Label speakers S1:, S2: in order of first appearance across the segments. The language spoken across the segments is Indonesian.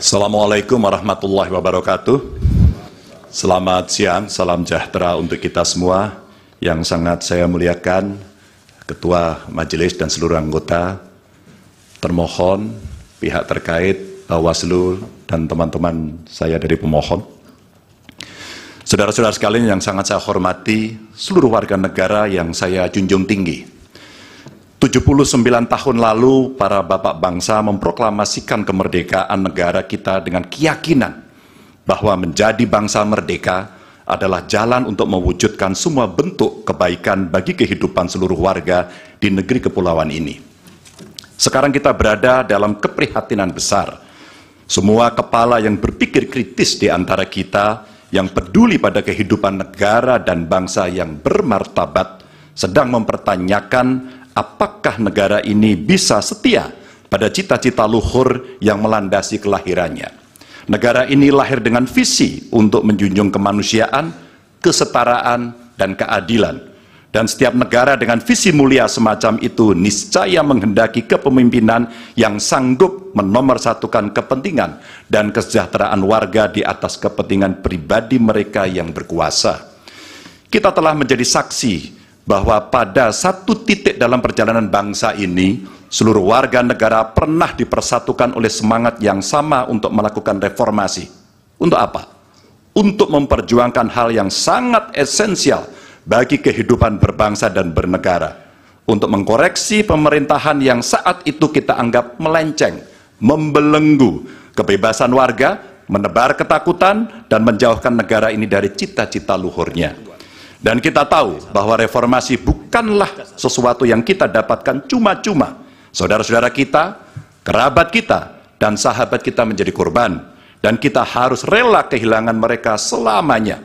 S1: Assalamualaikum warahmatullahi wabarakatuh. Selamat siang, salam sejahtera untuk kita semua. Yang sangat saya muliakan Ketua Majelis dan seluruh anggota, termohon, pihak terkait, Bawaslu, dan teman-teman saya dari pemohon. Saudara-saudara sekalian yang sangat saya hormati, seluruh warga negara yang saya junjung tinggi. 79 tahun lalu, para bapak bangsa memproklamasikan kemerdekaan negara kita dengan keyakinan bahwa menjadi bangsa merdeka adalah jalan untuk mewujudkan semua bentuk kebaikan bagi kehidupan seluruh warga di negeri kepulauan ini. Sekarang kita berada dalam keprihatinan besar. Semua kepala yang berpikir kritis di antara kita, yang peduli pada kehidupan negara dan bangsa yang bermartabat, sedang mempertanyakan apakah negara ini bisa setia pada cita-cita luhur yang melandasi kelahirannya. Negara ini lahir dengan visi untuk menjunjung kemanusiaan, kesetaraan, dan keadilan. Dan setiap negara dengan visi mulia semacam itu niscaya menghendaki kepemimpinan yang sanggup menomorsatukan kepentingan dan kesejahteraan warga di atas kepentingan pribadi mereka yang berkuasa. Kita telah menjadi saksi bahwa pada satu titik dalam perjalanan bangsa ini, seluruh warga negara pernah dipersatukan oleh semangat yang sama untuk melakukan reformasi. Untuk apa? Untuk memperjuangkan hal yang sangat esensial bagi kehidupan berbangsa dan bernegara. Untuk mengkoreksi pemerintahan yang saat itu kita anggap melenceng, membelenggu kebebasan warga, menebar ketakutan, dan menjauhkan negara ini dari cita-cita luhurnya. Dan kita tahu bahwa reformasi bukanlah sesuatu yang kita dapatkan cuma-cuma. Saudara-saudara kita, kerabat kita, dan sahabat kita menjadi korban. Dan kita harus rela kehilangan mereka selamanya.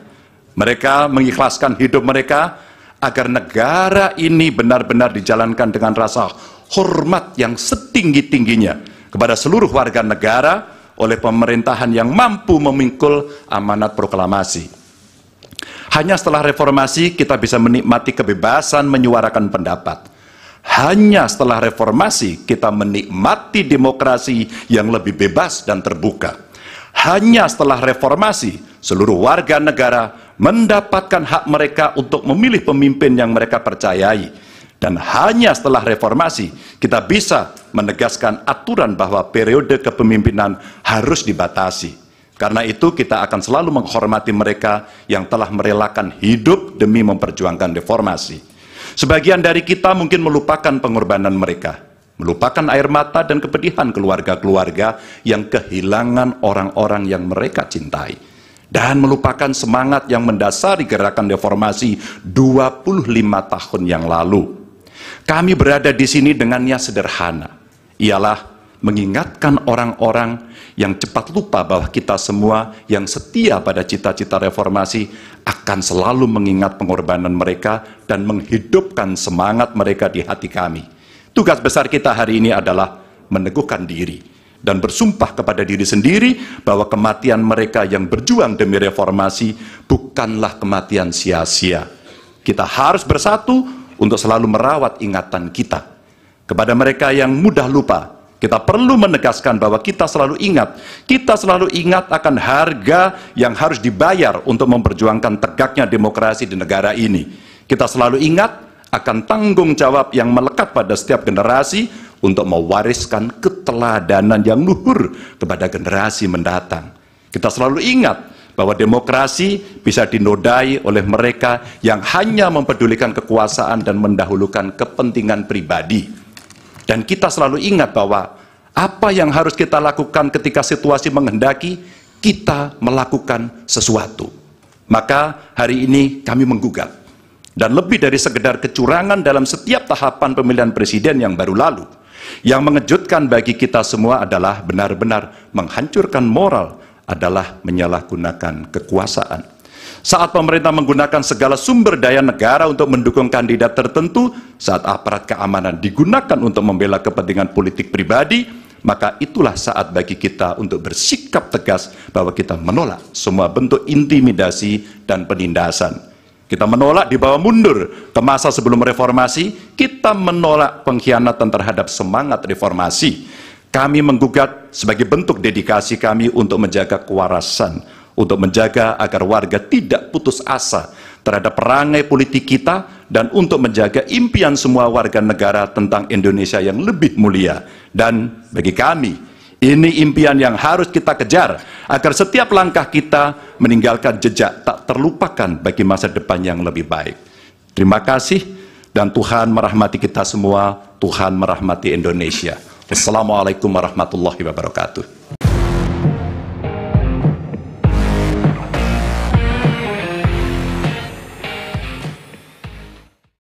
S1: Mereka mengikhlaskan hidup mereka agar negara ini benar-benar dijalankan dengan rasa hormat yang setinggi-tingginya kepada seluruh warga negara oleh pemerintahan yang mampu memikul amanat proklamasi. Hanya setelah reformasi kita bisa menikmati kebebasan menyuarakan pendapat. Hanya setelah reformasi kita menikmati demokrasi yang lebih bebas dan terbuka. Hanya setelah reformasi seluruh warga negara mendapatkan hak mereka untuk memilih pemimpin yang mereka percayai. Dan hanya setelah reformasi kita bisa menegaskan aturan bahwa periode kepemimpinan harus dibatasi. Karena itu kita akan selalu menghormati mereka yang telah merelakan hidup demi memperjuangkan reformasi. Sebagian dari kita mungkin melupakan pengorbanan mereka, melupakan air mata dan kepedihan keluarga-keluarga yang kehilangan orang-orang yang mereka cintai, dan melupakan semangat yang mendasari gerakan reformasi 25 tahun yang lalu. Kami berada di sini dengan niat sederhana, ialah mengingatkan orang-orang yang cepat lupa bahwa kita semua yang setia pada cita-cita reformasi akan selalu mengingat pengorbanan mereka dan menghidupkan semangat mereka di hati kami. Tugas besar kita hari ini adalah meneguhkan diri dan bersumpah kepada diri sendiri bahwa kematian mereka yang berjuang demi reformasi bukanlah kematian sia-sia. Kita harus bersatu untuk selalu merawat ingatan kita. Kepada mereka yang mudah lupa, kita perlu menegaskan bahwa kita selalu ingat akan harga yang harus dibayar untuk memperjuangkan tegaknya demokrasi di negara ini. Kita selalu ingat akan tanggung jawab yang melekat pada setiap generasi untuk mewariskan keteladanan yang luhur kepada generasi mendatang. Kita selalu ingat bahwa demokrasi bisa dinodai oleh mereka yang hanya mempedulikan kekuasaan dan mendahulukan kepentingan pribadi. Dan kita selalu ingat bahwa apa yang harus kita lakukan ketika situasi menghendaki, kita melakukan sesuatu. Maka hari ini kami menggugat. Dan lebih dari sekedar kecurangan dalam setiap tahapan pemilihan presiden yang baru lalu. Yang mengejutkan bagi kita semua adalah benar-benar menghancurkan moral, adalah menyalahgunakan kekuasaan. Saat pemerintah menggunakan segala sumber daya negara untuk mendukung kandidat tertentu, saat aparat keamanan digunakan untuk membela kepentingan politik pribadi, maka itulah saat bagi kita untuk bersikap tegas bahwa kita menolak semua bentuk intimidasi dan penindasan. Kita menolak dibawa mundur ke masa sebelum reformasi, kita menolak pengkhianatan terhadap semangat reformasi. Kami menggugat sebagai bentuk dedikasi kami untuk menjaga kewarasan, untuk menjaga agar warga tidak putus asa terhadap perangai politik kita, dan untuk menjaga impian semua warga negara tentang Indonesia yang lebih mulia. Dan bagi kami, ini impian yang harus kita kejar agar setiap langkah kita meninggalkan jejak tak terlupakan bagi masa depan yang lebih baik. Terima kasih, dan Tuhan merahmati kita semua. Tuhan merahmati Indonesia. Wassalamualaikum warahmatullahi wabarakatuh.